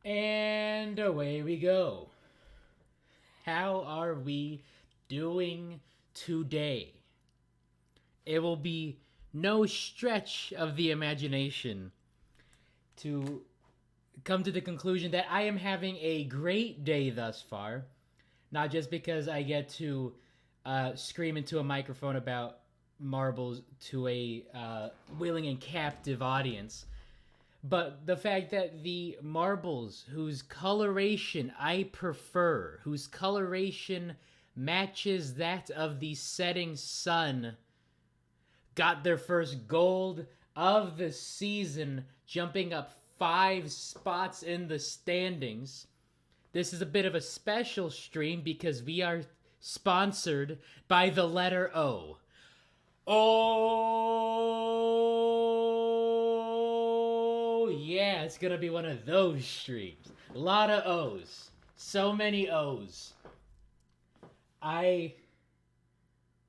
And away we go. How are we doing today? It will be no stretch of the imagination to come to the conclusion that I am having a great day thus far. Not just because I get to scream into a microphone about marbles to a willing and captive audience, but the fact that the marbles whose coloration I prefer, whose coloration matches that of the setting sun, got their first gold of the season, jumping up 5 spots in the standings. This is a bit of a special stream because we are sponsored by the letter O. Oh, yeah, it's gonna be one of those streams. A lot of O's. So many O's. I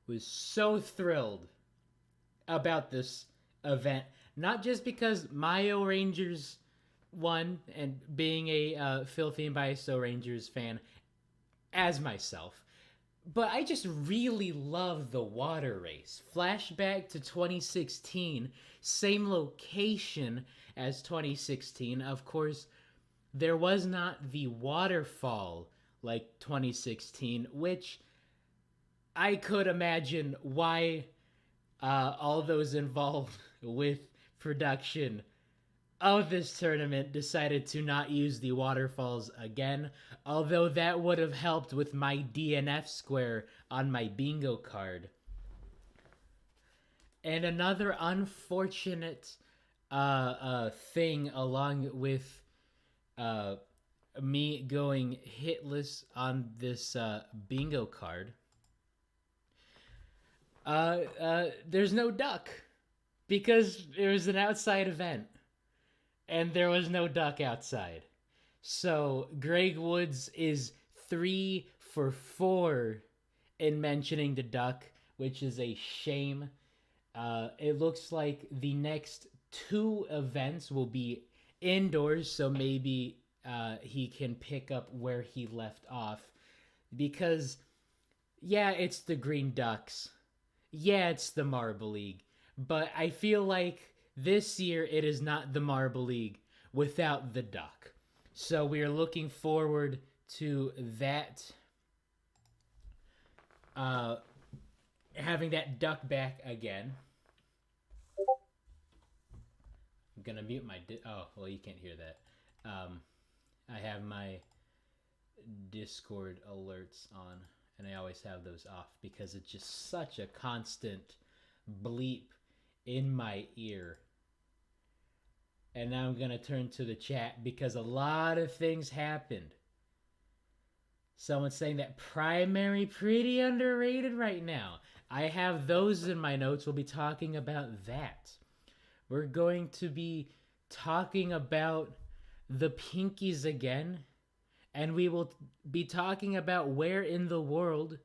was so thrilled about this event. Not just because my O Rangers won, and being a filthy and biased O Rangers fan as myself, but I just really love the water race. Flashback to 2016, same location as 2016. Of course, there was not the waterfall like 2016, which I could imagine why all those involved with production of this tournament decided to not use the waterfalls again, although that would have helped with my DNF square on my bingo card. And another unfortunate thing, along with uh, me going hitless on this bingo card, there's no duck because it was an outside event and there was no duck outside. So Greg Woods is 3 for 4 in mentioning the duck, which is a shame. It looks like the next 2 events will be indoors, so maybe he can pick up where he left off. Because, yeah, it's the Green Ducks. Yeah, it's the Marble League. But I feel like this year it is not the Marble League without the duck. So we are looking forward to that, having that duck back again. I'm gonna mute my. Oh, well, you can't hear that. I have my Discord alerts on, and I always have those off because it's just such a constant bleep in my ear. And now I'm gonna turn to the chat because a lot of things happened. Someone's saying that primary pretty underrated right now. I have those in my notes. We'll be talking about that. We're going to be talking about the Pinkies again, and we will be talking about where in the world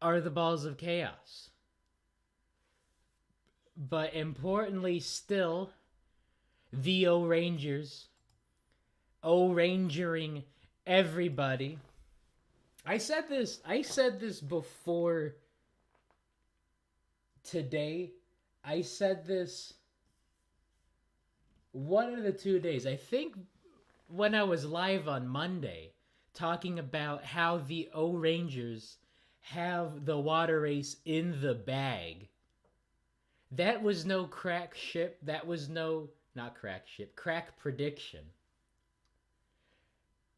are the Balls of Chaos. But importantly still, the O-Rangers, O-Rangering everybody. I said this before today. I said this one of the 2 days. I think when I was live on Monday talking about how the O-Rangers have the water race in the bag. That was no crack ship. That was no, not crack ship, crack prediction.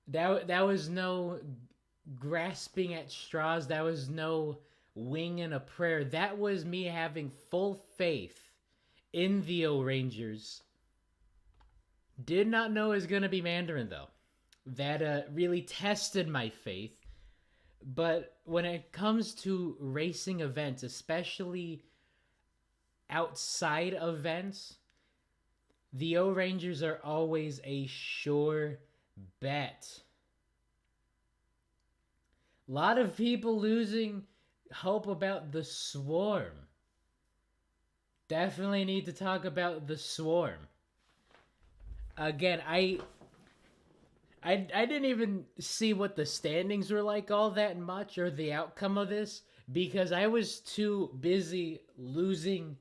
That was no grasping at straws. That was no wing and a prayer. That was me having full faith in the O-Rangers. Did not know it was going to be Mandarin, though. That really tested my faith. But when it comes to racing events, especially outside events, the O-Rangers are always a sure bet. A lot of people losing hope about the Swarm. Definitely need to talk about the Swarm. Again, I didn't even see what the standings were like all that much or the outcome of this because I was too busy losing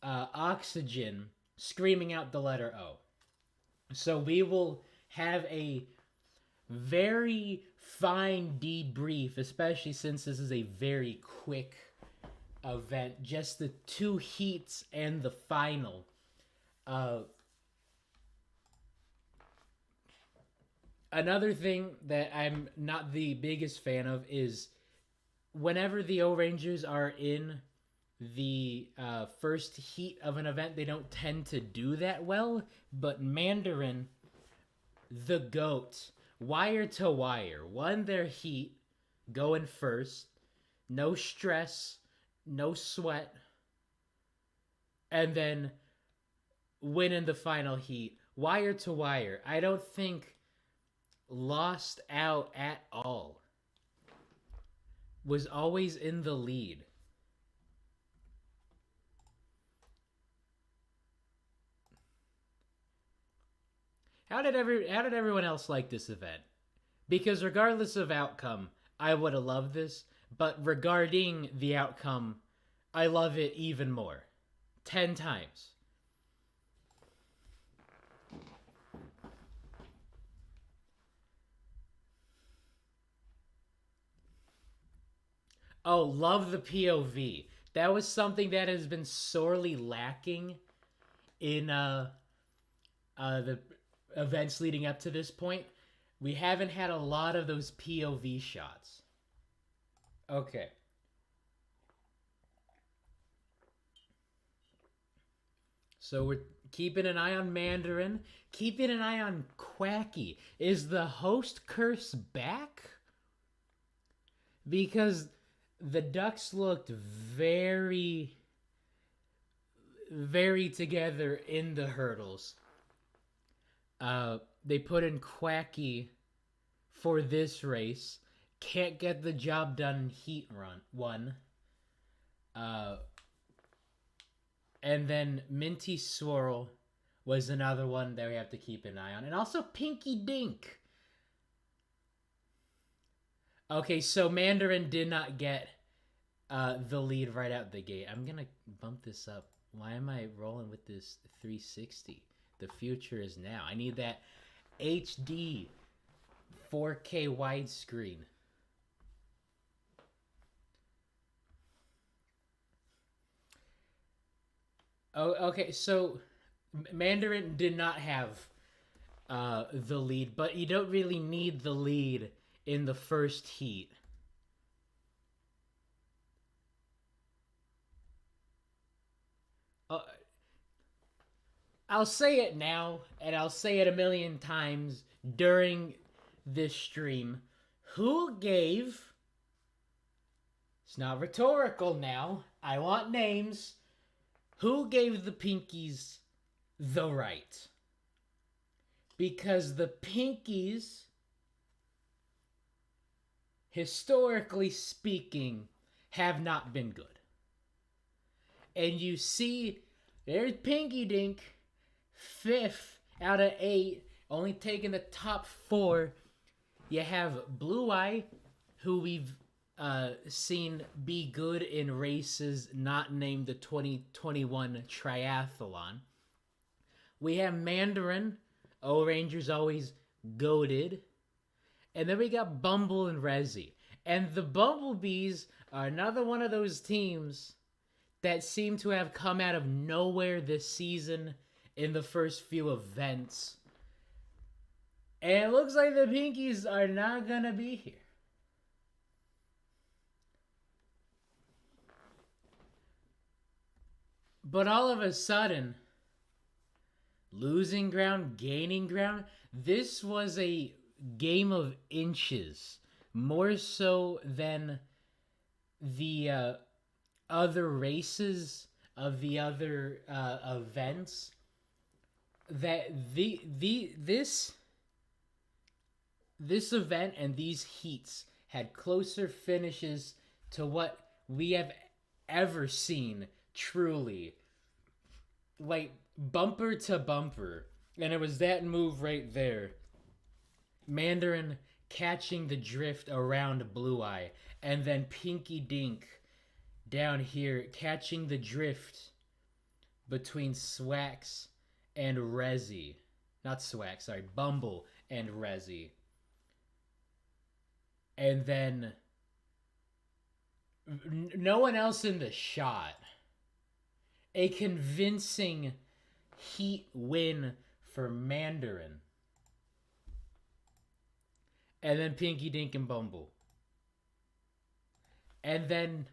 oxygen screaming out the letter O. So we will have a very fine debrief, especially since this is a very quick event, just the two heats and the final. Uh, Another thing that I'm not the biggest fan of is whenever the O Rangers are in the first heat of an event, they don't tend to do that well. But Mandarin, the GOAT, wire to wire, won their heat going first. No stress, no sweat. And then win in the final heat. Wire to wire. I don't think lost out at all. Was always in the lead. How did everyone else like this event? Because regardless of outcome, I would have loved this, but regarding the outcome, I love it even more. 10 times. Oh, love the POV. That was something that has been sorely lacking in the events leading up to this point. We haven't had a lot of those POV shots. Okay. So we're keeping an eye on Mandarin, keeping an eye on Quacky. Is the host curse back? Because the Ducks looked very, very together in the hurdles. They put in Quacky for this race. Can't get the job done in Heat Run 1. And then Minty Swirl was another one that we have to keep an eye on. And also Pinky Dink. Okay, so Mandarin did not get the lead right out the gate. I'm going to bump this up. Why am I rolling with this 360? The future is now. I need that HD 4K widescreen. Oh, okay, so Mandarin did not have the lead, but you don't really need the lead in the first heat. I'll say it now, and I'll say it a million times during this stream. Who gave... It's not rhetorical now. I want names. Who gave the Pinkies the right? Because the Pinkies, historically speaking, have not been good. And you see, there's Pinky Dink, 5th out of 8, only taking the top 4. You have Blue Eye, who we've seen be good in races not named the 2021 Triathlon. We have Mandarin, O Rangers always goated. And then we got Bumble and Rezi. And the Bumblebees are another one of those teams that seem to have come out of nowhere this season in the first few events. And it looks like the Pinkies are not going to be here. But all of a sudden, losing ground, gaining ground, this was a game of inches. More so than the other races of the other events. That this event and these heats had closer finishes to what we have ever seen, truly. Like, bumper to bumper. And it was that move right there Mandarin catching the drift around Blue Eye, and then Pinky Dink down here catching the drift between Swax and Rezi. Not Swax, sorry, Bumble and Rezi. And then no one else in the shot. A convincing heat win for Mandarin. And then Pinky Dink and Bumble. And then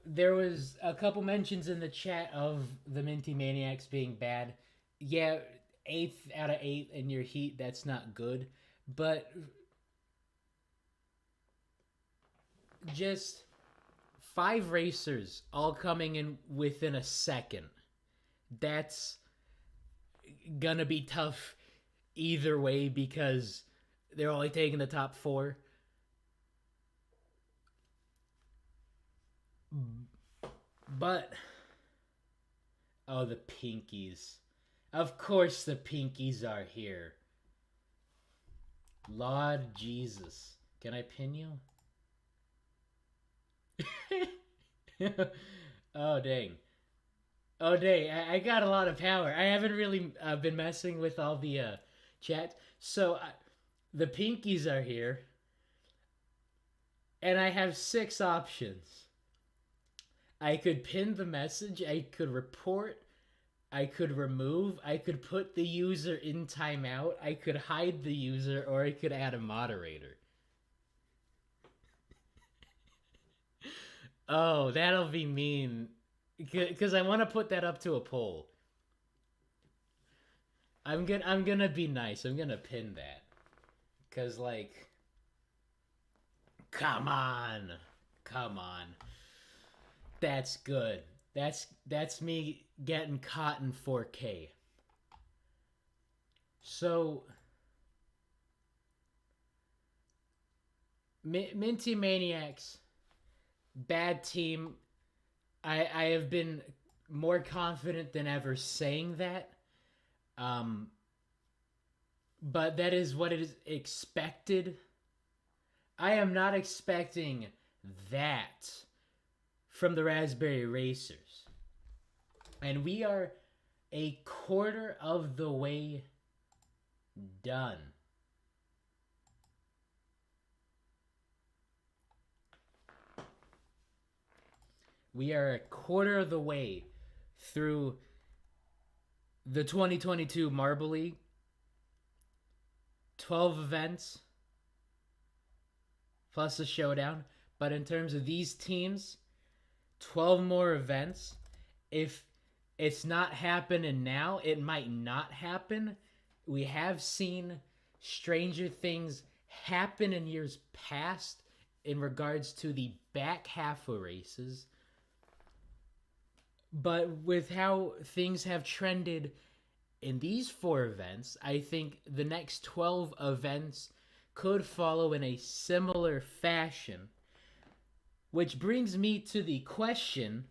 there was a couple mentions in the chat of the Minty Maniacs being bad. Yeah, 8th out of 8 in your heat, that's not good. But just 5 racers all coming in within a second. That's gonna be tough either way because they're only taking the top 4. But oh, the Pinkies. Of course the Pinkies are here. Lord Jesus. Can I pin you? Oh, dang. Oh, dang. I got a lot of power. I haven't really been messing with all the chat. So, the Pinkies are here. And I have 6 options. I could pin the message. I could report. I could remove. I could put the user in timeout. I could hide the user. Or I could add a moderator. Oh, that'll be mean. Because I want to put that up to a poll. I'm gonna be nice. I'm gonna pin that. Because, like... Come on. Come on. That's good. That's me getting caught in 4K. So... Minty Maniacs... Bad team. I have been more confident than ever saying that. But that is what is expected. I am not expecting that from the Raspberry Racers. And we are a quarter of the way done. We are a quarter of the way through the 2022 Marble League. 12 events plus a showdown. But in terms of these teams, 12 more events. If it's not happening now, it might not happen. We have seen stranger things happen in years past in regards to the back half of races. But with how things have trended in these 4 events, I think the next 12 events could follow in a similar fashion. Which brings me to the question,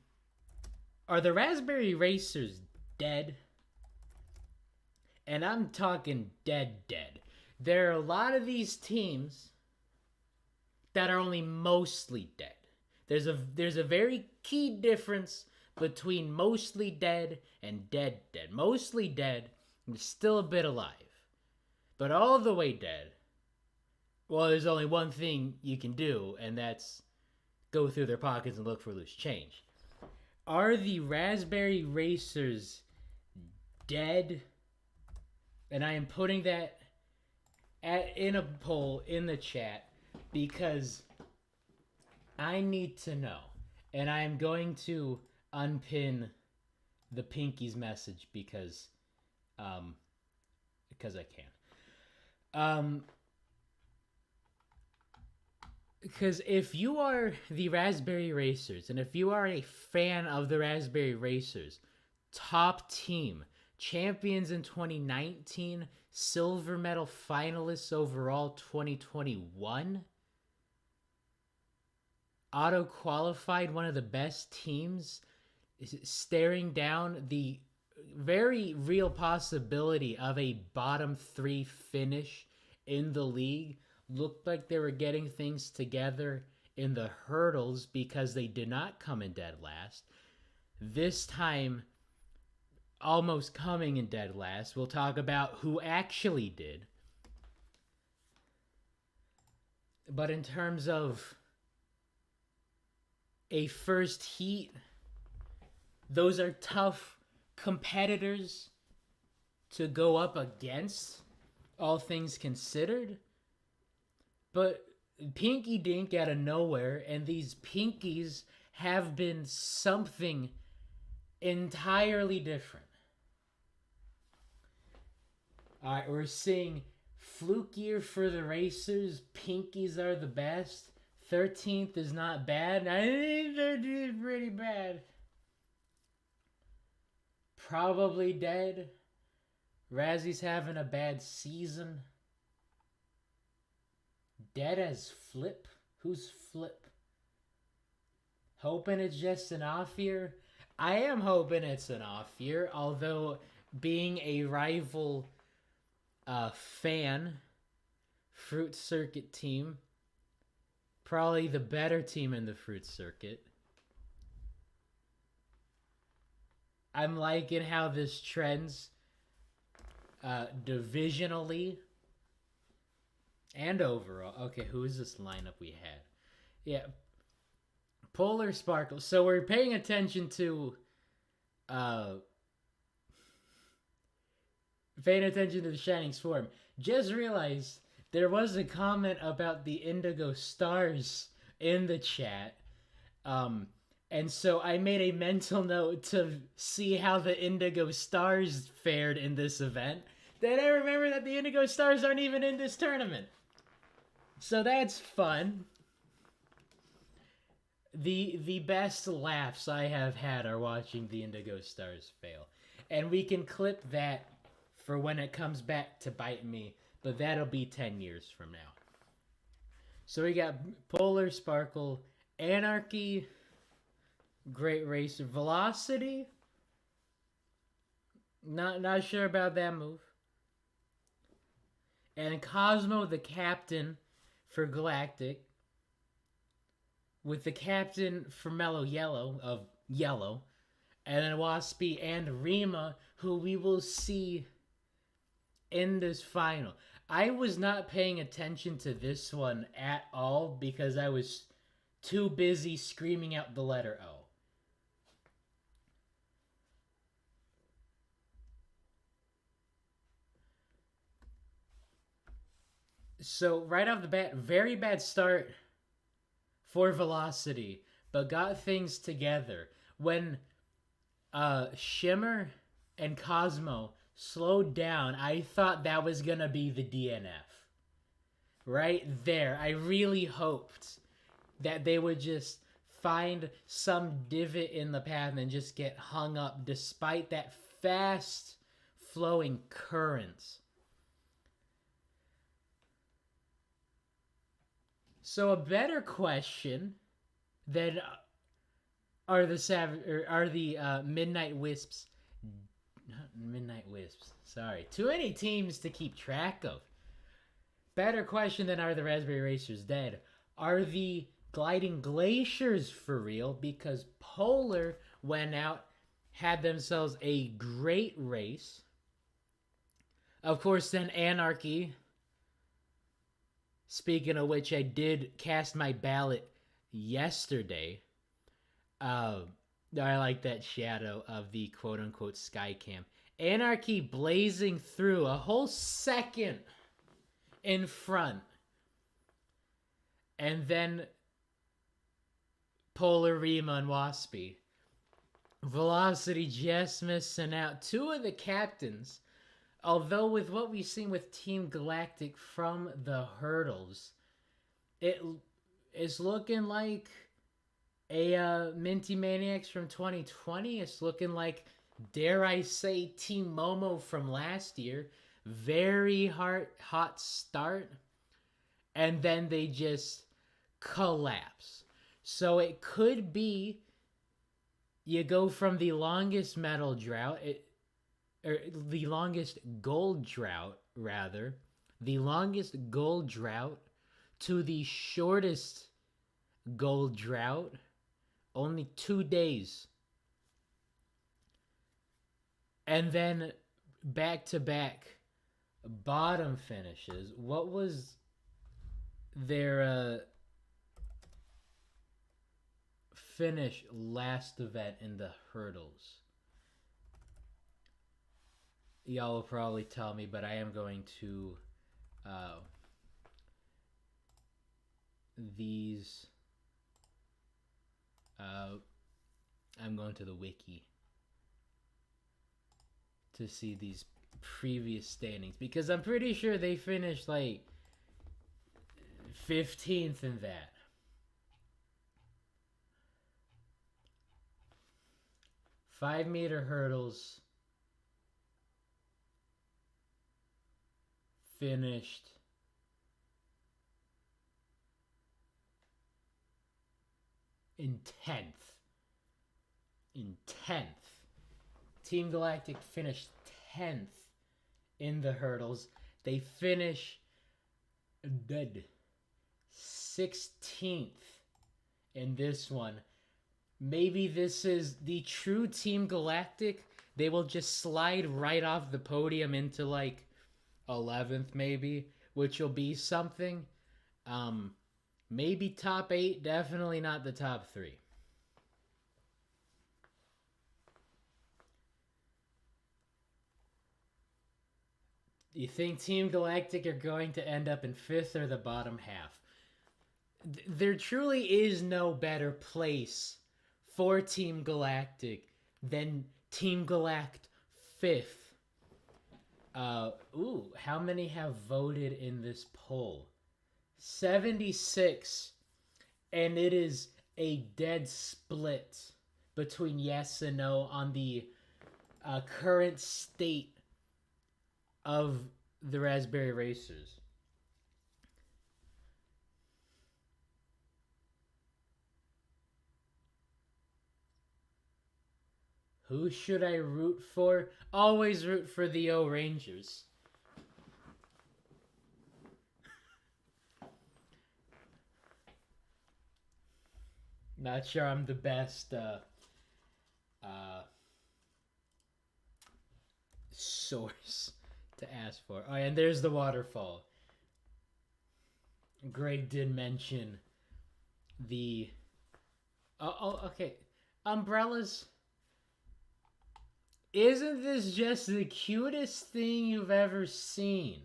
are the Raspberry Racers dead? And I'm talking dead. There are a lot of these teams that are only mostly dead. There's a very key difference between mostly dead and dead. Mostly dead and still a bit alive. But all the way dead, well, there's only one thing you can do, and that's go through their pockets and look for loose change. Are the Raspberry Racers dead? And I am putting that in a poll in the chat because I need to know. And I am going to unpin the Pinky's message because I can. Because if you are the Raspberry Racers, and if you are a fan of the Raspberry Racers, top team, champions in 2019, silver medal finalists overall 2021, auto-qualified, one of the best teams, staring down the very real possibility of a bottom three finish in the league. Looked like they were getting things together in the hurdles because they did not come in dead last. This time, almost coming in dead last. We'll talk about who actually did. But in terms of a first heat, those are tough competitors to go up against, all things considered. But Pinky Dink out of nowhere, and these Pinkies have been something entirely different. All right, we're seeing flukier for the racers. Pinkies are the best. 13th is not bad. I think 13th is pretty bad. Probably dead. Razzy's having a bad season. Dead as Flip? Who's Flip? Hoping it's just an off year? I am hoping it's an off year, although being a rival fan, Fruit Circuit team, probably the better team in the Fruit Circuit. I'm liking how this trends divisionally and overall. Okay, who is this lineup we had? Yeah, Polar Sparkle. So we're paying attention to the Shining Swarm. Just realized there was a comment about the Indigo Stars in the chat. And so I made a mental note to see how the Indigo Stars fared in this event. Then I remember that the Indigo Stars aren't even in this tournament. So that's fun. The best laughs I have had are watching the Indigo Stars fail. And we can clip that for when it comes back to bite me, but that'll be 10 years from now. So we got Polar Sparkle, Anarchy, Great Racer, Velocity. Not sure about that move. And Cosmo, the captain for Galactic, with the captain for Mellow Yellow of Yellow, and then Waspy and Rima, who we will see in this final. I was not paying attention to this one at all because I was too busy screaming out the letter O. So right off the bat, very bad start for Velocity, but got things together. When Shimmer and Cosmo slowed down, I thought that was going to be the DNF. Right there. I really hoped that they would just find some divot in the path and just get hung up despite that fast flowing current. So a better question than are the Midnight Wisps. Not Midnight Wisps. Sorry. Too many teams to keep track of. Better question than are the Raspberry Racers dead? Are the Gliding Glaciers for real? Because Polar went out, had themselves a great race. Of course, then Anarchy. Speaking of which, I did cast my ballot yesterday. I like that shadow of the quote-unquote Skycam. Anarchy blazing through a whole second in front. And then Polar, Rima, and Waspy. Velocity just missing out. Two of the captains. Although with what we've seen with Team Galactic from the hurdles, it is looking like a Minty Maniacs from 2020. It's looking like, dare I say, Team Momo from last year. Very hot start. And then they just collapse. So it could be you go from the longest medal drought. or the longest gold drought, rather, the longest gold drought to the shortest gold drought, only 2 days. And then back to back bottom finishes. What was their finish last event in the hurdles? Y'all will probably tell me, but I am going to these I'm going to the wiki to see these previous standings, because I'm pretty sure they finished like 15th in that. Five-meter hurdles finished in 10th. In 10th. Team Galactic finished 10th in the hurdles. They finish dead 16th in this one. Maybe this is the true Team Galactic. They will just slide right off the podium into like 11th maybe, which will be something. Maybe top 8, definitely not the top 3. You think Team Galactic are going to end up in 5th or the bottom half? There truly is no better place for Team Galactic than Team Galact 5th. How many have voted in this poll? 76. And it is a dead split between yes and no on the current state of the Raspberry Racers. Who should I root for? Always root for the O Rangers. Not sure I'm the best source to ask for. Oh, and there's the waterfall. Greg did mention the... okay. Umbrellas. Isn't this just the cutest thing you've ever seen?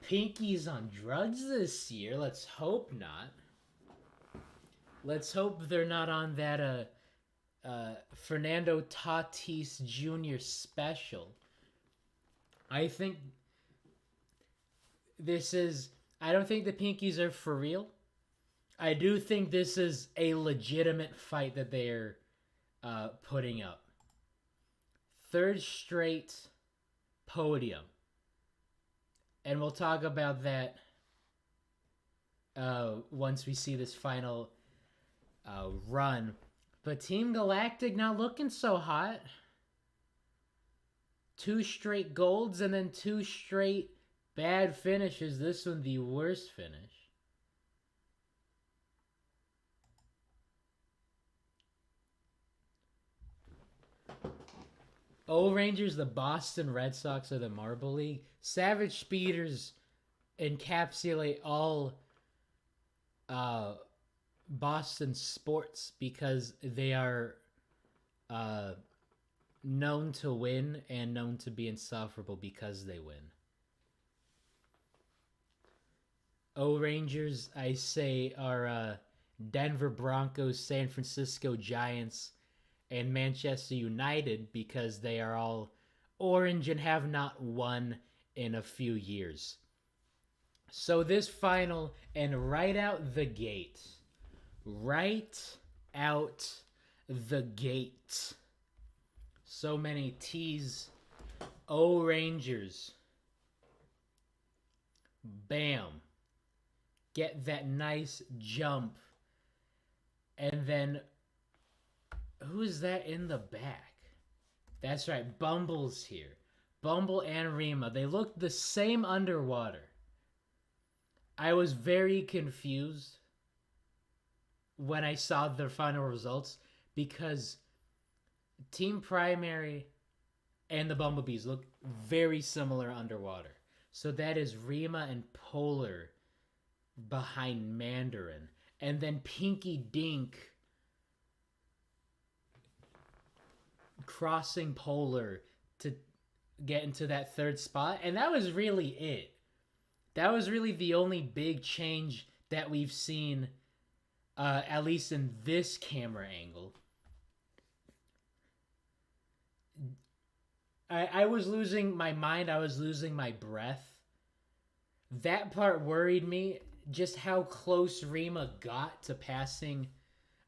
Pinky's on drugs this year. Let's hope not. Let's hope they're not on that Fernando Tatis Jr. special. I think this is... I don't think the Pinkies are for real. I do think this is a legitimate fight that they're putting up. 3rd straight podium. And we'll talk about that once we see this final run. But Team Galactic not looking so hot. 2 straight golds and then 2 straight bad finishes. This one the worst finish. O-Rangers, the Boston Red Sox of the Marble League. Savage Speeders encapsulate all Boston sports because they are known to win and known to be insufferable because they win. O-Rangers, I say, are Denver Broncos, San Francisco Giants, and Manchester United because they are all orange and have not won in a few years. So this final, and right out the gate, so many T's. O-Rangers. Bam. Get that nice jump. And then... who is that in the back? That's right, Bumble's here. Bumble and Rima, they look the same underwater. I was very confused when I saw the final results because Team Primary and the Bumblebees look very similar underwater. So that is Rima and Polar behind Mandarin. And then Pinky Dink crossing Polar to get into that third spot. And that was really it. That was really the only big change that we've seen, at least in this camera angle. I was losing my mind. I was losing my breath. That part worried me, just how close Rima got to passing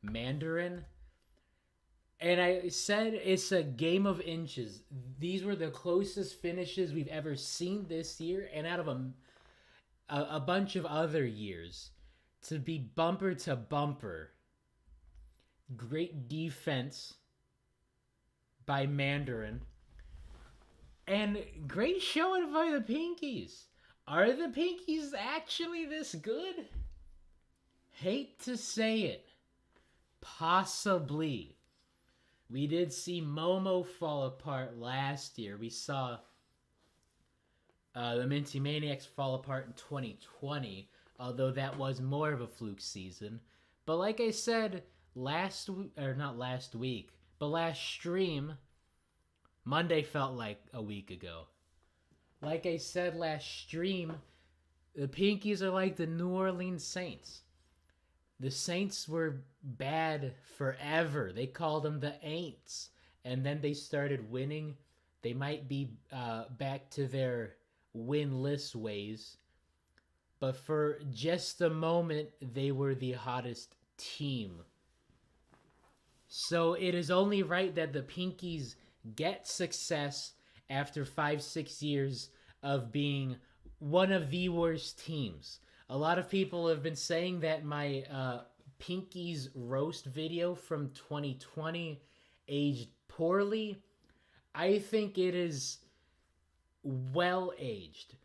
Mandarin. And I said it's a game of inches. These were the closest finishes we've ever seen this year, and out of a bunch of other years. To be bumper to bumper. Great defense by Mandarin. And great showing by the Pinkies. Are the Pinkies actually this good? Hate to say it. Possibly. We did see Momo fall apart last year. We saw the Minty Maniacs fall apart in 2020, although that was more of a fluke season. But like I said last stream, Monday felt like a week ago. Like I said last stream, the Pinkies are like the New Orleans Saints. The Saints were bad forever. They called them the Aints. And then they started winning. They might be back to their winless ways. But for just a moment, they were the hottest team. So it is only right that the Pinkies get success after 5-6 years of being one of the worst teams. A lot of people have been saying that my Pinkies roast video from 2020 aged poorly. I think it is well aged.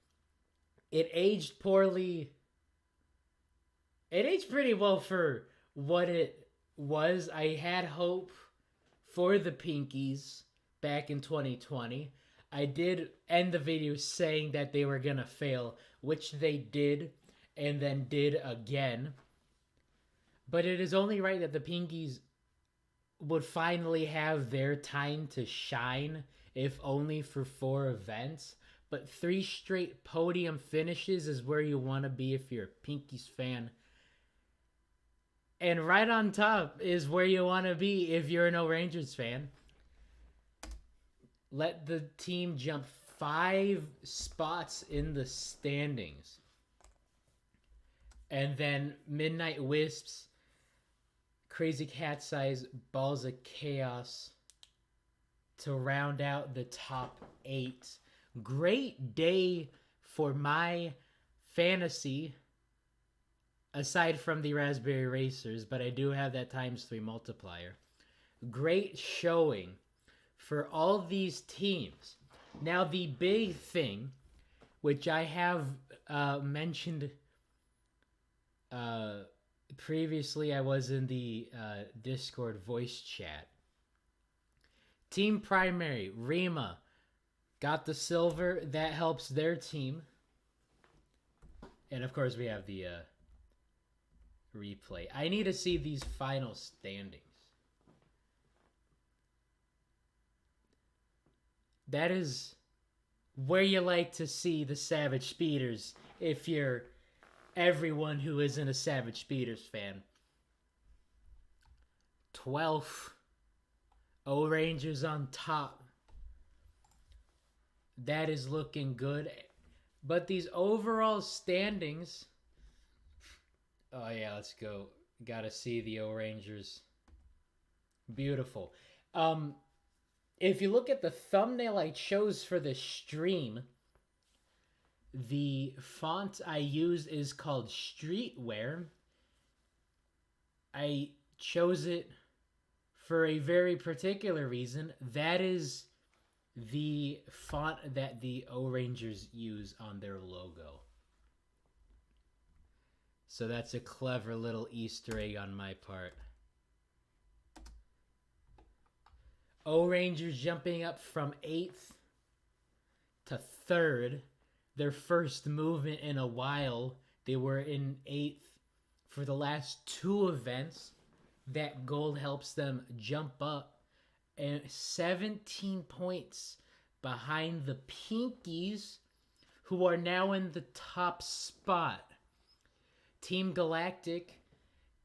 It aged poorly. It aged pretty well for what it was. I had hope for the Pinkies back in 2020. I did end the video saying that they were gonna fail, which they did, and then did again. But it is only right that the Pinkies would finally have their time to shine, if only for 4 events. But 3 straight podium finishes is where you want to be if you're a Pinkies fan. And right on top is where you want to be if you're an O'Rangers fan. Let the team jump 5 spots in the standings. And then Midnight Wisps, Crazy Cat's Eyes, Balls of Chaos to round out the top 8. Great day for my fantasy, aside from the Raspberry Racers, but I do have that ×3 multiplier. Great showing for all these teams. Now, the big thing, which I have mentioned previously, I was in the Discord voice chat. Team Primary, Rima, got the silver. That helps their team. And, of course, we have the replay. I need to see these final standings. That is where you like to see the Savage Speeders if you're everyone who isn't a Savage Speeders fan. 12th. O-Rangers on top. That is looking good. But these overall standings... Oh, yeah, let's go. Gotta see the O-Rangers. Beautiful. If you look at the thumbnail I chose for the stream, the font I use is called Streetwear. I chose it for a very particular reason. That is the font that the O-Rangers use on their logo. So that's a clever little Easter egg on my part. O-Rangers jumping up from 8th to 3rd. Their first movement in a while. They were in 8th for the last 2 events. That gold helps them jump up. And 17 points behind the Pinkies, who are now in the top spot. Team Galactic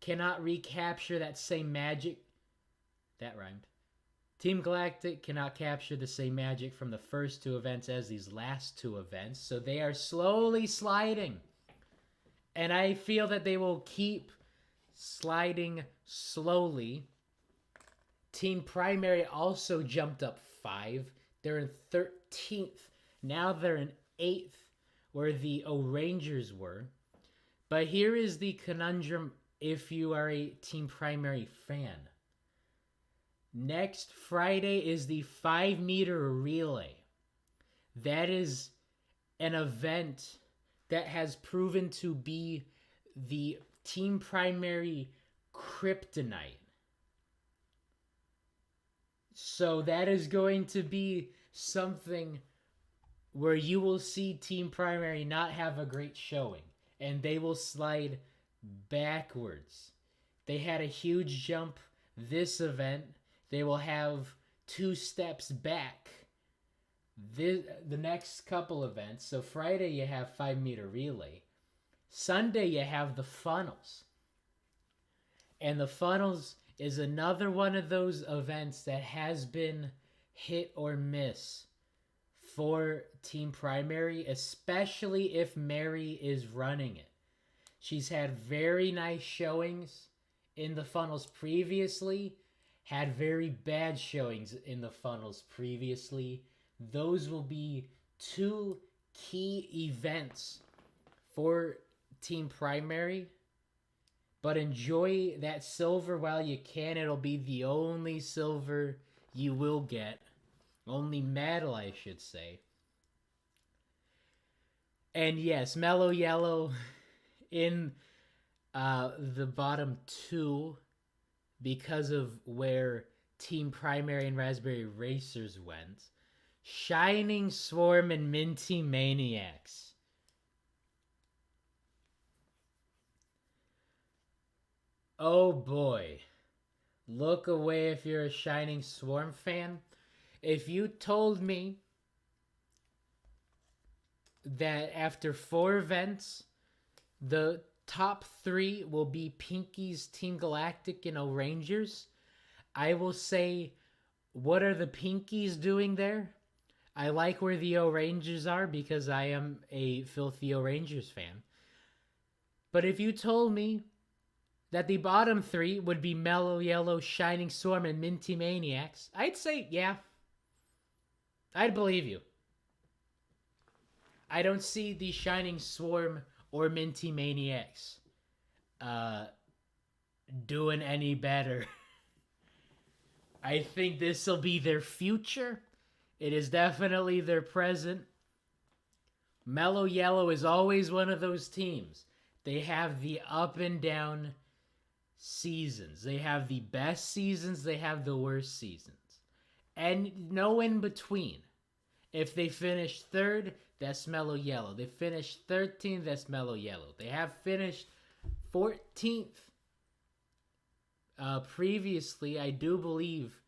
cannot recapture that same magic. That rhymed. Team Galactic cannot capture the same magic from the first 2 events as these last 2 events, so they are slowly sliding. And I feel that they will keep sliding slowly. Team Primary also jumped up 5. They're in 13th. Now they're in 8th, where the O-Rangers were. But here is the conundrum if you are a Team Primary fan. Next Friday is the 5-meter relay. That is an event that has proven to be the Team Primary kryptonite. So that is going to be something where you will see Team Primary not have a great showing, and they will slide backwards. They had a huge jump this event. They will have 2 steps back the next couple events. So Friday you have 5-meter relay. Sunday you have the funnels. And the funnels is another one of those events that has been hit or miss for Team Primary, especially if Mary is running it. She's had very nice showings in the funnels previously, had very bad showings in the funnels previously. Those will be 2 key events for Team Primary. But enjoy that silver while you can. It'll be the only silver you will get. Only medal, I should say. And yes, Mellow Yellow in the bottom 2 because of where Team Primary and Raspberry Racers went. Shining Swarm and Minty Maniacs. Oh boy. Look away if you're a Shining Swarm fan. If you told me that after 4 events, the top 3 will be Pinkies, Team Galactic, and O-Rangers, I will say, what are the Pinkies doing there? I like where the O-Rangers are because I am a filthy O-Rangers fan. But if you told me that the bottom 3 would be Mellow Yellow, Shining Swarm, and Minty Maniacs, I'd say, yeah. I'd believe you. I don't see the Shining Swarm or Minty Maniacs doing any better. I think this will be their future. It is definitely their present. Mellow Yellow is always one of those teams. They have the up and down seasons. They have the best seasons. They have the worst seasons. And no in between. If they finish 3rd, that's Mellow Yellow. They finish 13th, that's Mellow Yellow. They have finished 14th previously. I do believe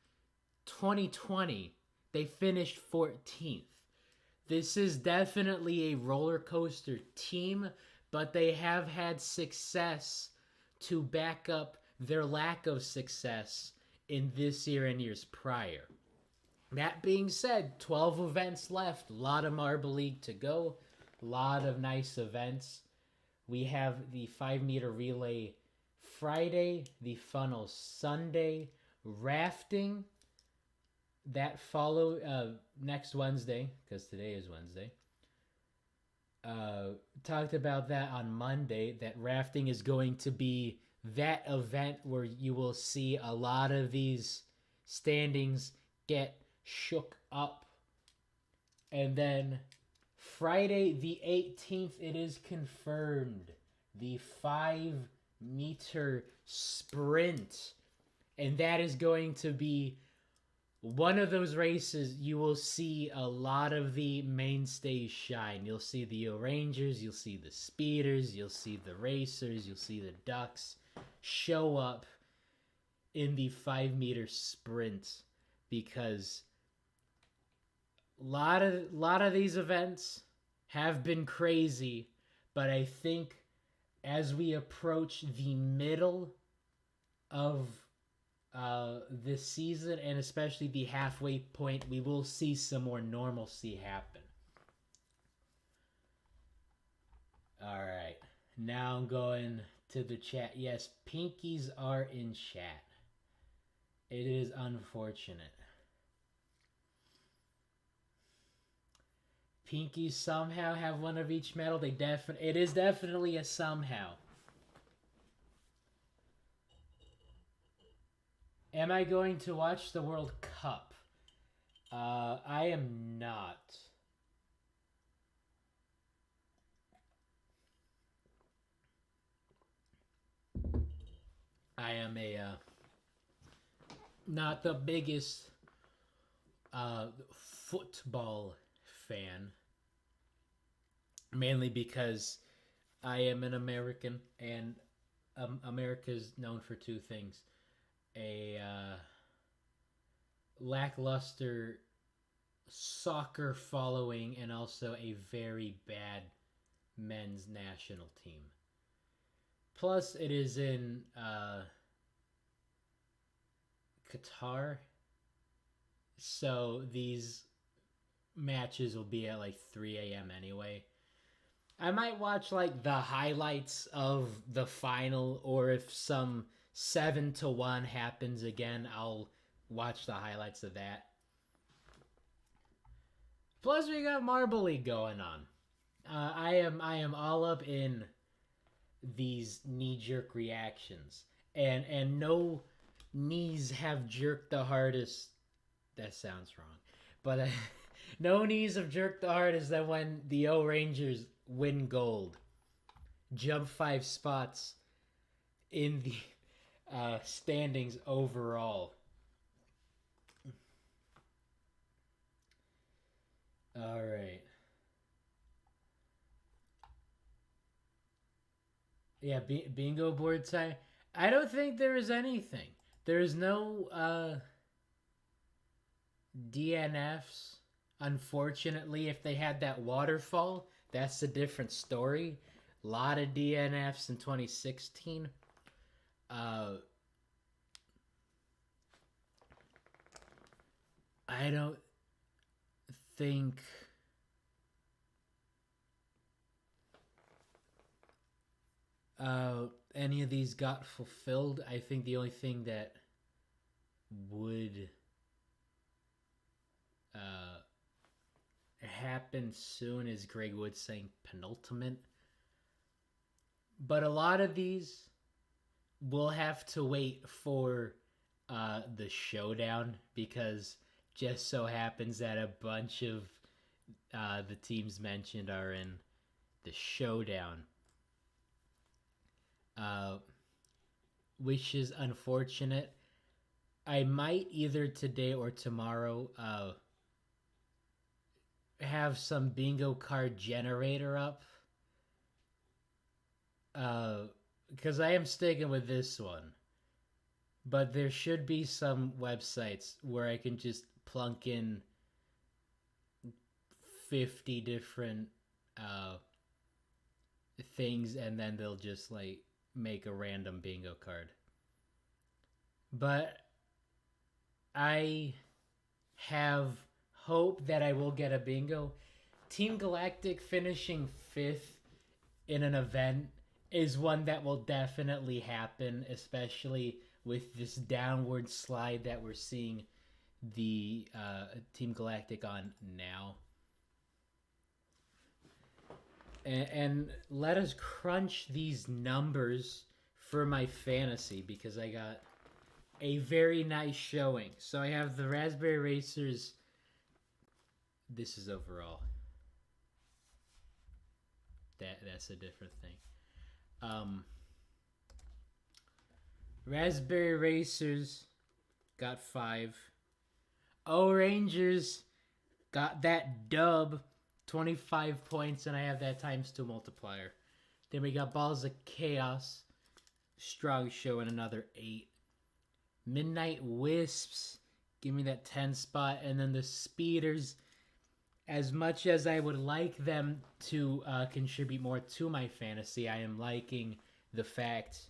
2020, they finished 14th. This is definitely a roller coaster team, but they have had success to back up their lack of success in this year and years prior. That being said, 12 events left. A lot of Marble League to go. A lot of nice events. We have the 5-meter relay Friday, the funnel Sunday, rafting that follow next Wednesday, because today is Wednesday. Talked about that on Monday, that rafting is going to be that event where you will see a lot of these standings get shook up And then Friday the 18th, it is confirmed. The 5-meter sprint. And that is going to be one of those races you will see a lot of the mainstays shine. You'll see the O'Rangers, you'll see the speeders, you'll see the racers, you'll see the ducks show up in the 5-meter sprint, because a lot of these events have been crazy, but I think as we approach the middle of this season, and especially the halfway point, we will see some more normalcy happen. Alright, now I'm going to the chat. Yes, pinkies are in chat. It is unfortunate. Pinkies somehow have one of each medal. It is definitely a somehow. Am I going to watch the World Cup? I am not. I am not the biggest football fan, mainly because I am an American, and America is known for two things: a lackluster soccer following, and also a very bad men's national team. Plus, it is in Qatar, so these matches will be at like 3 a.m. anyway. I might watch like the highlights of the final, or if some 7-1 happens again, I'll watch the highlights of that. Plus, we got Marble League going on. I am all up in these knee-jerk reactions, and no knees have jerked the hardest. That sounds wrong, but no knees have jerked the hardest than when the O'Rangers win gold, jump 5 spots in the standings overall. All right. Yeah, bingo board time. I don't think there is anything. There is no DNFs. Unfortunately, if they had that waterfall, that's a different story. A lot of DNFs in 2016. I don't think any of these got fulfilled. I think the only thing that would happen soon is Greg Wood saying penultimate. But a lot of these will have to wait for the showdown, because just so happens that a bunch of the teams mentioned are in the showdown, which is unfortunate. I might either today or tomorrow have some bingo card generator up, because I am sticking with this one. But there should be some websites where I can just plunk in 50 different things, and then they'll just like make a random bingo card. But I have hope that I will get a bingo. Team Galactic finishing 5th in an event is one that will definitely happen, especially with this downward slide that we're seeing the Team Galactic on now. And let us crunch these numbers for my fantasy, because I got a very nice showing. So I have the Raspberry Racers this is overall. That's a different thing. Raspberry Racers got 5. O Rangers got that dub, 25 points, and I have that times 2 multiplier. Then we got Balls of Chaos, strong show, and another 8. Midnight Wisps, give me that 10 spot, and then the Speeders. As much as I would like them to contribute more to my fantasy, I am liking the fact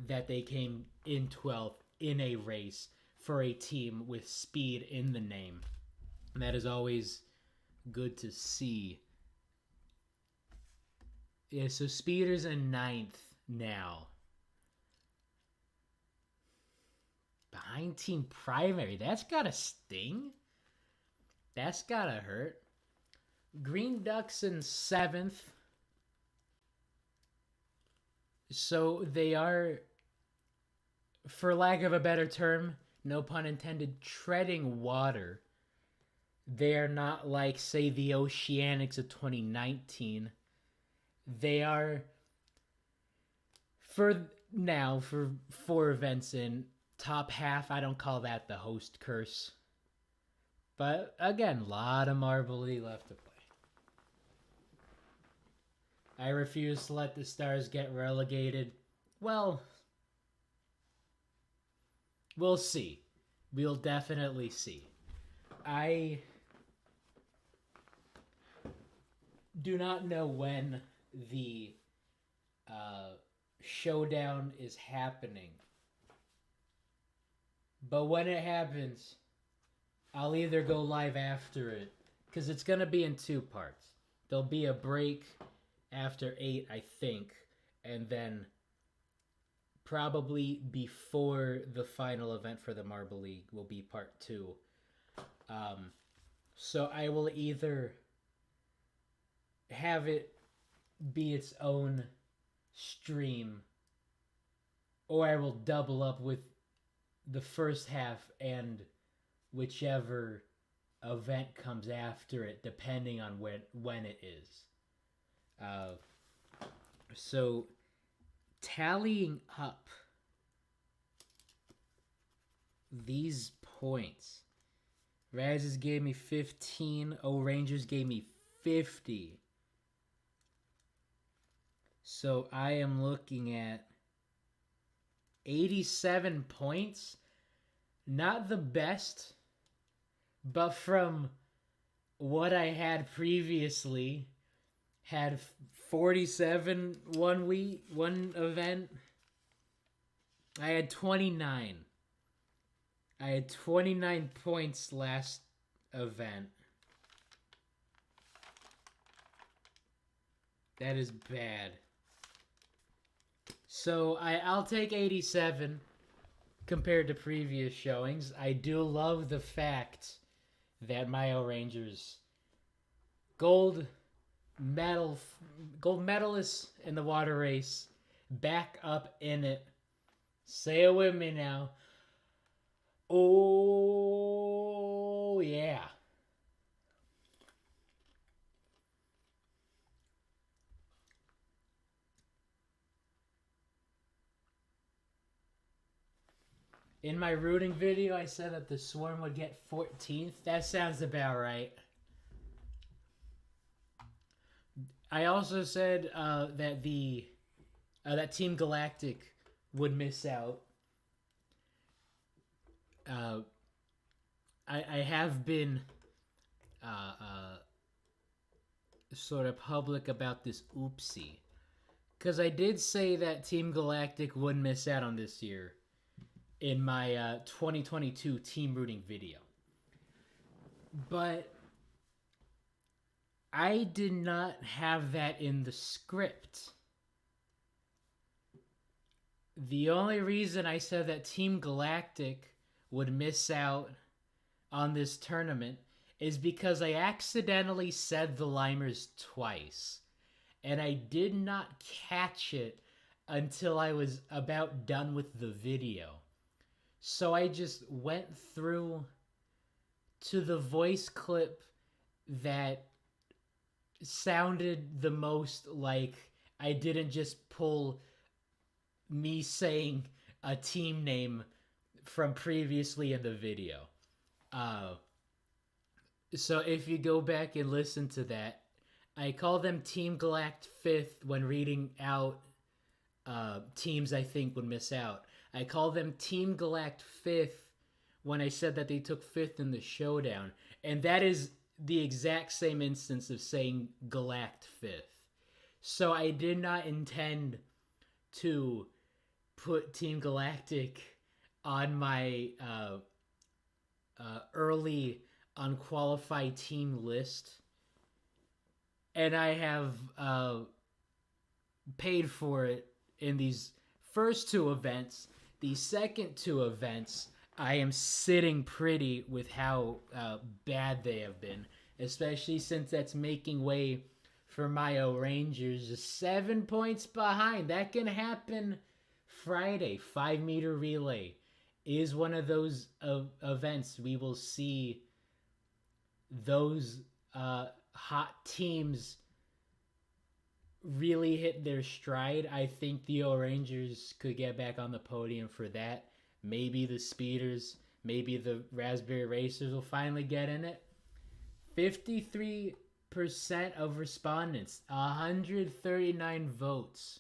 that they came in 12th in a race for a team with speed in the name. And that is always good to see. Yeah, so Speeders in 9th now. Behind Team Primary. That's gotta sting. That's gotta hurt. Green Ducks in 7th. So they are, for lack of a better term, no pun intended, treading water. They are not like, say, the Oceanics of 2019. They are, for now, for 4 events in, top half. I don't call that the host curse. But again, a lot of Marble League left to play. I refuse to let the Stars get relegated. Well, we'll see. We'll definitely see. I do not know when the showdown is happening. But when it happens, I'll either go live after it, because it's going to be in 2 parts. There'll be a break after 8, I think, and then probably before the final event for the Marble League will be part 2. So I will either have it be its own stream, or I will double up with the first half and whichever event comes after it, depending on when it is. So tallying up these points, Razes gave me 15, O Rangers gave me 50. So I am looking at 87 points. Not the best, but from what I had previously, had 47 one event. I had 29. I had 29 points last event. That is bad. So I'll take 87 compared to previous showings. I do love the fact that my O Rangers gold medalists in the water race, back up in it. Say it with me now. Oh yeah. In my rooting video, I said that the Swarm would get 14th. That sounds about right. I also said that that Team Galactic would miss out. I have been sort of public about this oopsie, because I did say that Team Galactic would miss out on this year in my 2022 team rooting video. But I did not have that in the script. The only reason I said that Team Galactic would miss out on this tournament is because I accidentally said the Limers twice, and I did not catch it until I was about done with the video. So I just went through to the voice clip that sounded the most like I didn't just pull me saying a team name from previously in the video. Uh, so if you go back and listen to that, I call them Team Galact 5th when reading out teams I think would miss out. I call them Team Galact 5th when I said that they took 5th in the showdown. And that is the exact same instance of saying Galact 5th. So I did not intend to put Team Galactic on my early unqualified team list. And I have paid for it in these first two events. The second two events, I am sitting pretty with how bad they have been, especially since that's making way for my Rangers 7 points behind. That can happen Friday. 5-meter relay is one of those events we will see those hot teams really hit their stride. I think the Rangers could get back on the podium for that. Maybe the Speeders, maybe the Raspberry Racers will finally get in it. 53% of respondents, 139 votes,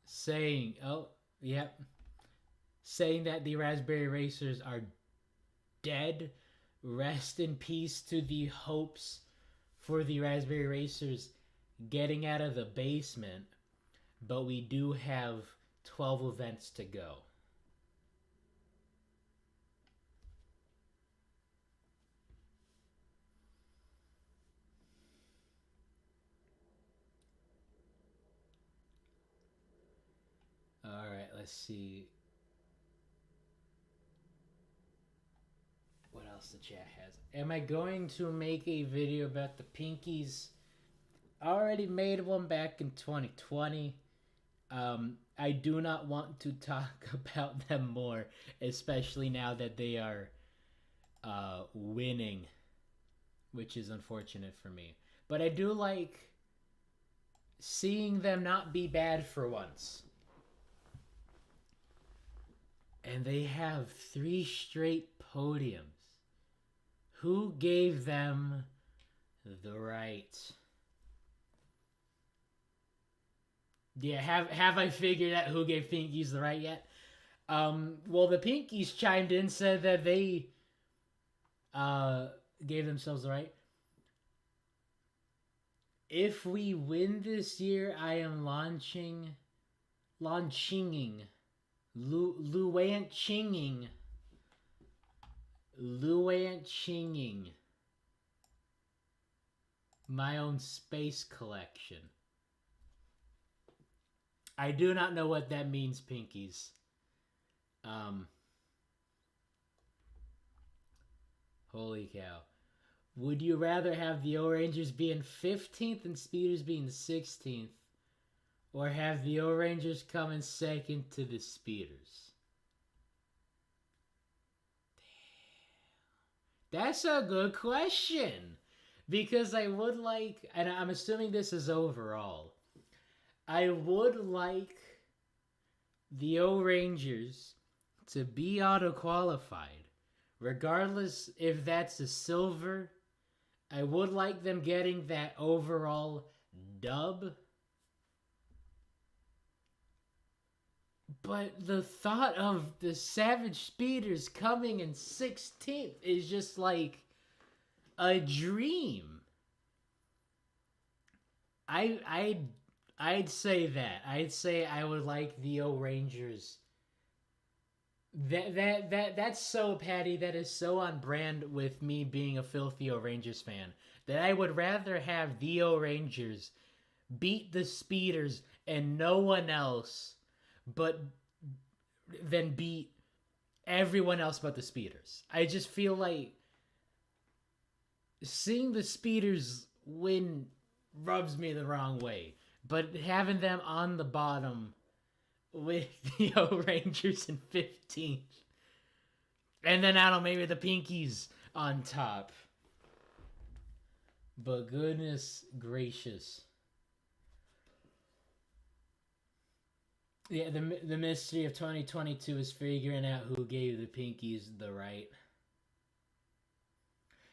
saying, saying that the Raspberry Racers are dead. Rest in peace to the hopes for the Raspberry Racers getting out of the basement, but we do have 12 events to go. All right, let's see what else the chat has. Am I going to make a video about the Pinkies? I already made one back in 2020. I do not want to talk about them more, especially now that they are winning, which is unfortunate for me. But I do like seeing them not be bad for once. And they have 3 straight podiums. Who gave them the right? Yeah, have I figured out who gave Pinkies the right yet? Well, the Pinkies chimed in, said that they gave themselves the right. If we win this year, I am launching my own space collection. I do not know what that means, Pinkies. Holy cow. Would you rather have the O-Rangers be in 15th and Speeders be in 16th? Or have the O-Rangers come in second to the Speeders? Damn. That's a good question. Because I would like, and I'm assuming this is overall, I would like the O-Rangers to be auto-qualified. Regardless if that's a silver, I would like them getting that overall dub. But the thought of the Savage Speeders coming in 16th is just like a dream. I'd say that. I'd say I would like the O-Rangers. That's so Patty. That is so on brand with me being a filthy O-Rangers fan. That I would rather have the O-Rangers beat the Speeders and no one else, but then beat everyone else but the Speeders. I just feel like seeing the Speeders win rubs me the wrong way. But having them on the bottom with the O-Rangers in 15th. And then, I don't know, maybe the Pinkies on top. But goodness gracious. Yeah, the mystery of 2022 is figuring out who gave the Pinkies the right.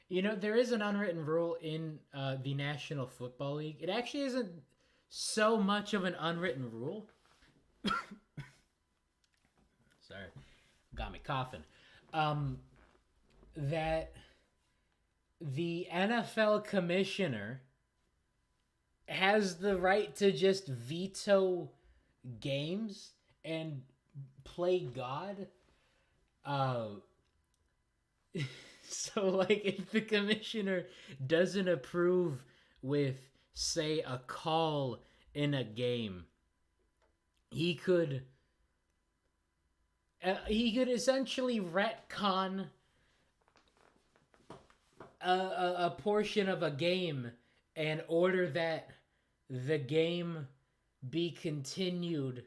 You know, there is an unwritten rule in the National Football League. It actually isn't so much of an unwritten rule. Sorry, got me coughing. Um, that the NFL commissioner has the right to just veto games and play God. Uh, so, like, if the commissioner doesn't approve with, say, a call in a game, he could essentially retcon a portion of a game and order that the game be continued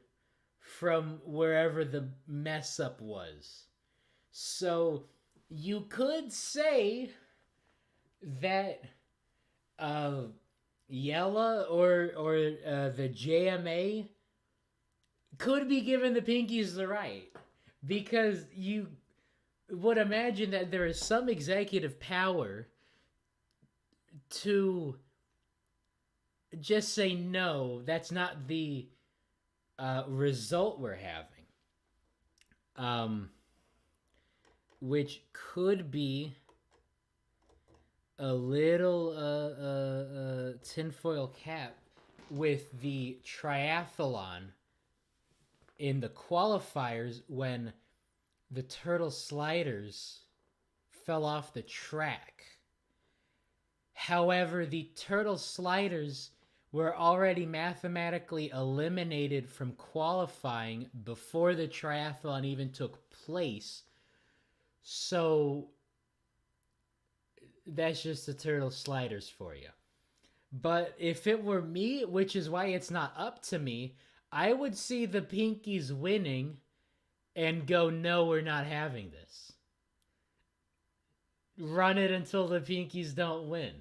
from wherever the mess up was. So you could say that Yella or the JMA could be given the Pinkies the right, because you would imagine that there is some executive power to just say no, that's not the result we're having. Which could be a little tinfoil cap with the triathlon in the qualifiers when the turtle sliders fell off the track. However, the turtle sliders were already mathematically eliminated from qualifying before the triathlon even took place. So that's just the turtle sliders for you. But if it were me, which is why it's not up to me, I would see the Pinkies winning and go, no, we're not having this. Run it until the Pinkies don't win.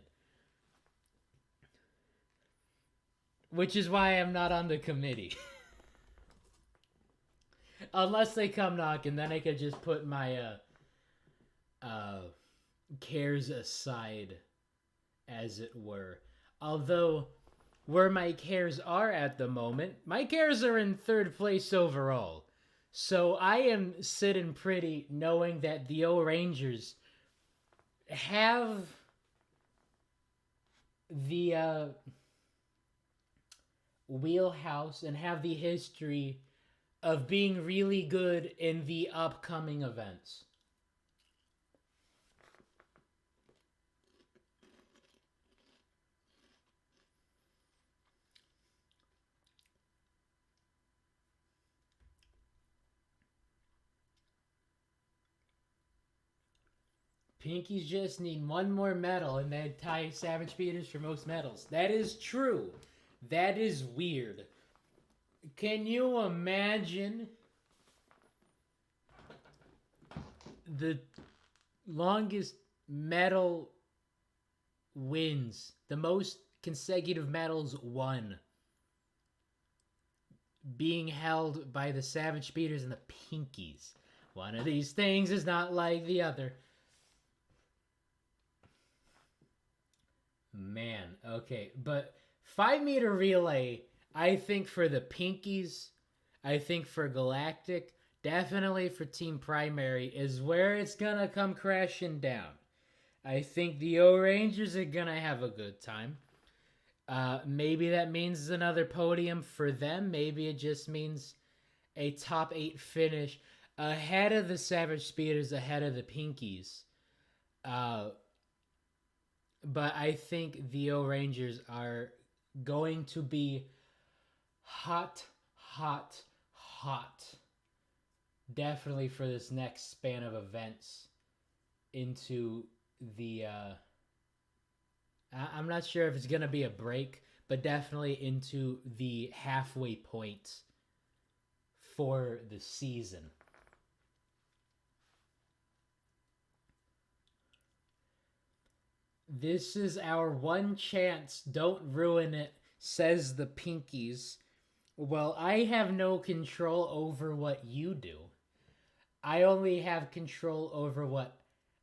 Which is why I'm not on the committee. Unless they come knocking, then I could just put my cares aside, as it were. Although, where my cares are at the moment, my cares are in third place overall. So I am sitting pretty knowing that the O Rangers have the wheelhouse and have the history of being really good in the upcoming events. Pinkies just need one more medal and they'd tie Savage Peters for most medals. That is true. That is weird. Can you imagine the longest medal wins, the most consecutive medals won, being held by the Savage Speeders and the Pinkies? One of these things is not like the other. Man, okay, but 5-meter relay, I think for the Pinkies, I think for Galactic, definitely for Team Primary, is where it's gonna come crashing down. I think the O-Rangers are gonna have a good time. Maybe that means another podium for them. Maybe it just means a top 8 finish ahead of the Savage Speeders, ahead of the Pinkies. But I think the O-Rangers are going to be hot, hot, hot. Definitely for this next span of events into the... I'm not sure if it's going to be a break, but definitely into the halfway point for the season. This is our one chance. Don't ruin it, says the Pinkies. Well, I have no control over what you do. I only have control over what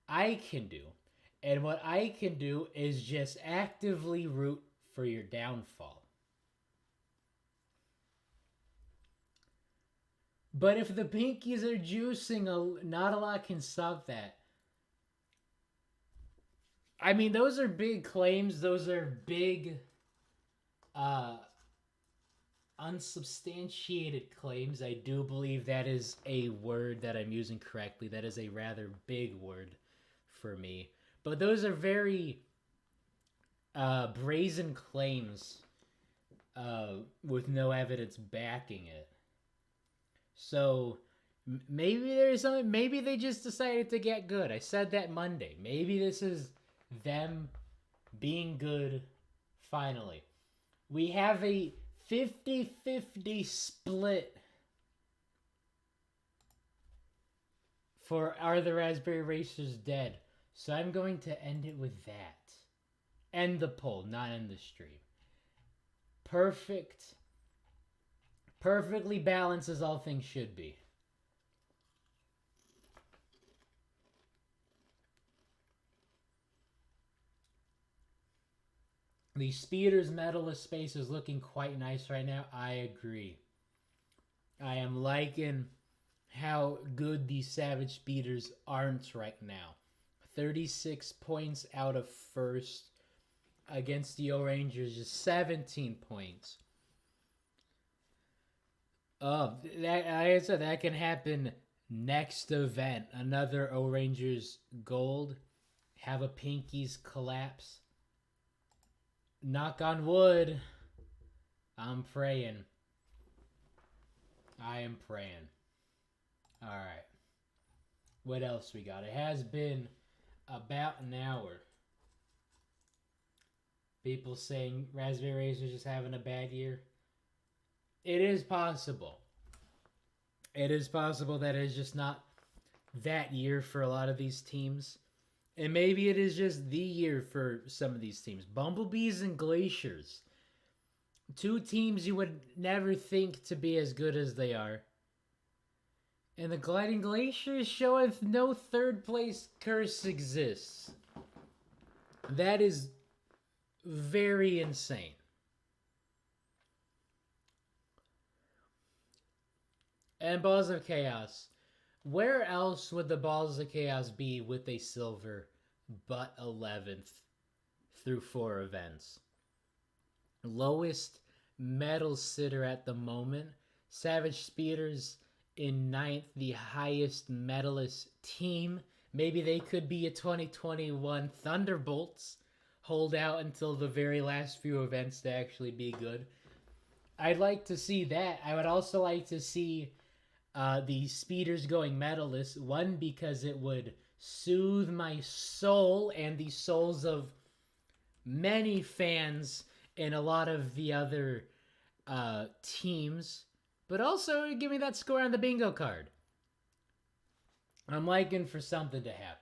I can do. And what I can do is just actively root for your downfall. But if the Pinkies are juicing, not a lot can stop that. I mean, those are big claims. Those are big, uh, unsubstantiated claims. I do believe that is a word that I'm using correctly. That is a rather big word for me. But those are very brazen claims with no evidence backing it. So maybe there's something. Maybe they just decided to get good. I said that Monday. Maybe this is them being good finally. We have a 50-50 split for Are the Raspberry Racers Dead? So I'm going to end it with that. End the poll, not end the stream. Perfect. Perfectly balanced as all things should be. The Speeders medalist space is looking quite nice right now. I agree. I am liking how good these Savage Speeders aren't right now. 36 points out of first against the O-Rangers, just 17 points. Like I said, that can happen next event. Another O-Rangers gold. Have a Pinkies collapse. Knock on wood. I'm praying. I am praying. Alright. What else we got? It has been about an hour. People saying Raspberry Racers just having a bad year. It is possible. It is possible that it's just not that year for a lot of these teams. And maybe it is just the year for some of these teams. Bumblebees and Glaciers. Two teams you would never think to be as good as they are. And the Gliding Glaciers showeth no third place curse exists. That is very insane. And Balls of Chaos. Where else would the Balls of Chaos be with a silver but 11th through 4 events? Lowest medal sitter at the moment. Savage Speeders in 9th, the highest medalist team. Maybe they could be a 2021 Thunderbolts. Hold out until the very last few events to actually be good. I'd like to see that. I would also like to see the Speeders going medalist. One, because it would soothe my soul and the souls of many fans in a lot of the other teams. But also give me that score on the bingo card. I'm liking for something to happen.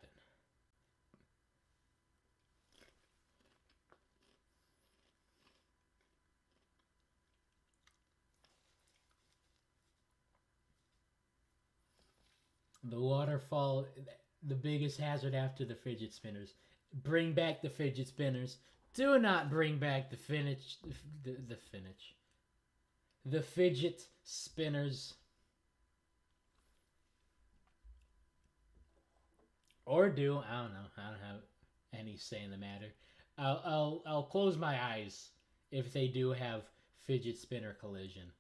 The waterfall, the biggest hazard after the fidget spinners. Bring back the fidget spinners. Do not bring back the the fidget spinners. Or do. I don't know. I don't have any say in the matter. I'll close my eyes if they do have fidget spinner collision.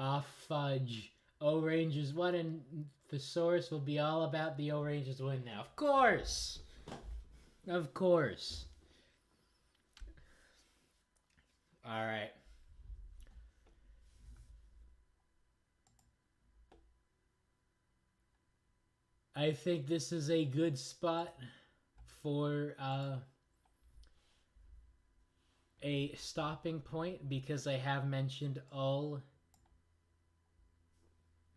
Ah, fudge. O-Rangers won, and the source will be all about the O-Rangers win now. Of course! Of course. Alright. I think this is a good spot for a stopping point because I have mentioned all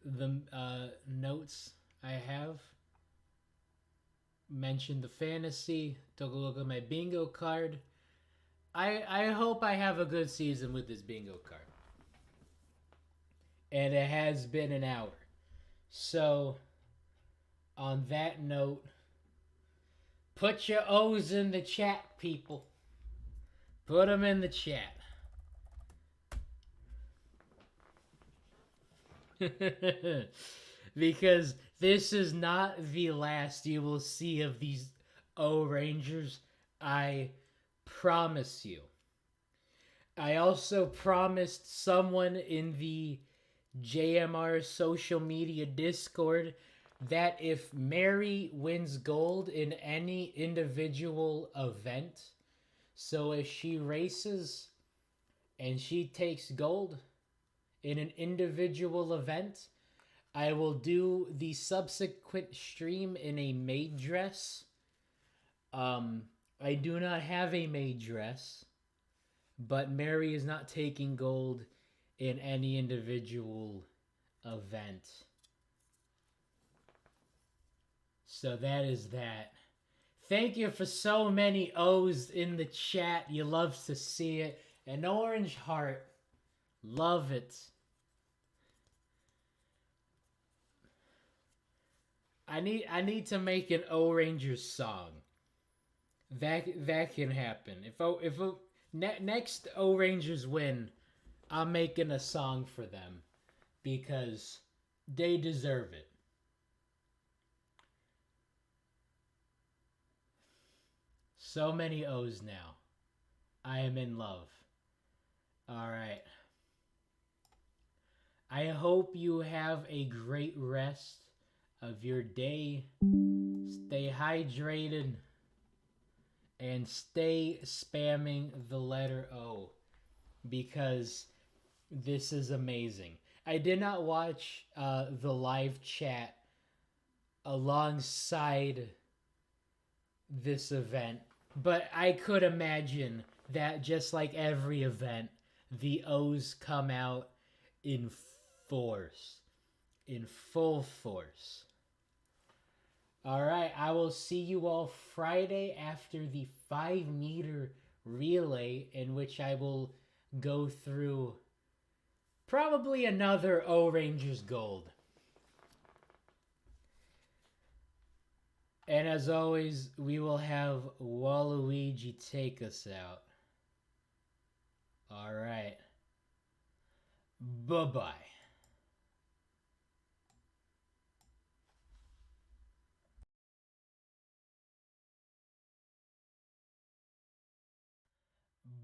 the notes I have mentioned the fantasy. Took a look at my bingo card. I hope I have a good season with this bingo card. And it has been an hour. So, on that note, put your O's in the chat, people. Put them in the chat. Because this is not the last you will see of these O Rangers. I promise you. I also promised someone in the JMR social media Discord that if Mary wins gold in any individual event, so if she races and she takes gold in an individual event, I will do the subsequent stream in a maid dress. I do not have a maid dress, but Mary is not taking gold in any individual event. So that is that. Thank you for so many O's in the chat. You love to see it. An orange heart. Love it. I need to make an O Rangers song. That can happen. If next O Rangers win, I'm making a song for them because they deserve it. So many O's now. I am in love. All right. I hope you have a great rest of your day. Stay hydrated and stay spamming the letter O because this is amazing. I did not watch the live chat alongside this event, but I could imagine that just like every event, the O's come out in force, in full force. All right, I will see you all Friday after the 5-meter relay, in which I will go through probably another O Rangers Gold. And as always, we will have Waluigi take us out. All right. Bye-bye.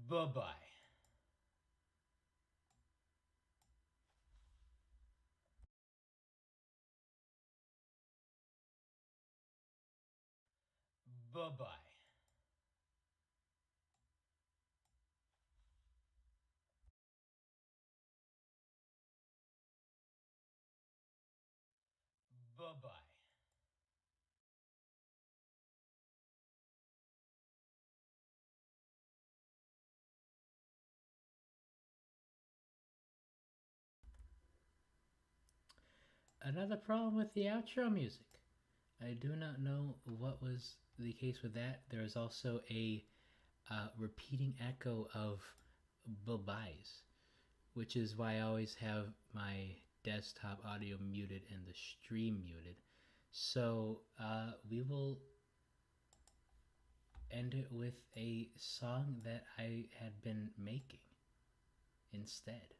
Bye-bye. Bye-bye. Bye-bye. Another problem with the outro music. I do not know what was the case with that. There is also a repeating echo of bye-byes, which is why I always have my desktop audio muted and the stream muted. So we will end it with a song that I had been making instead.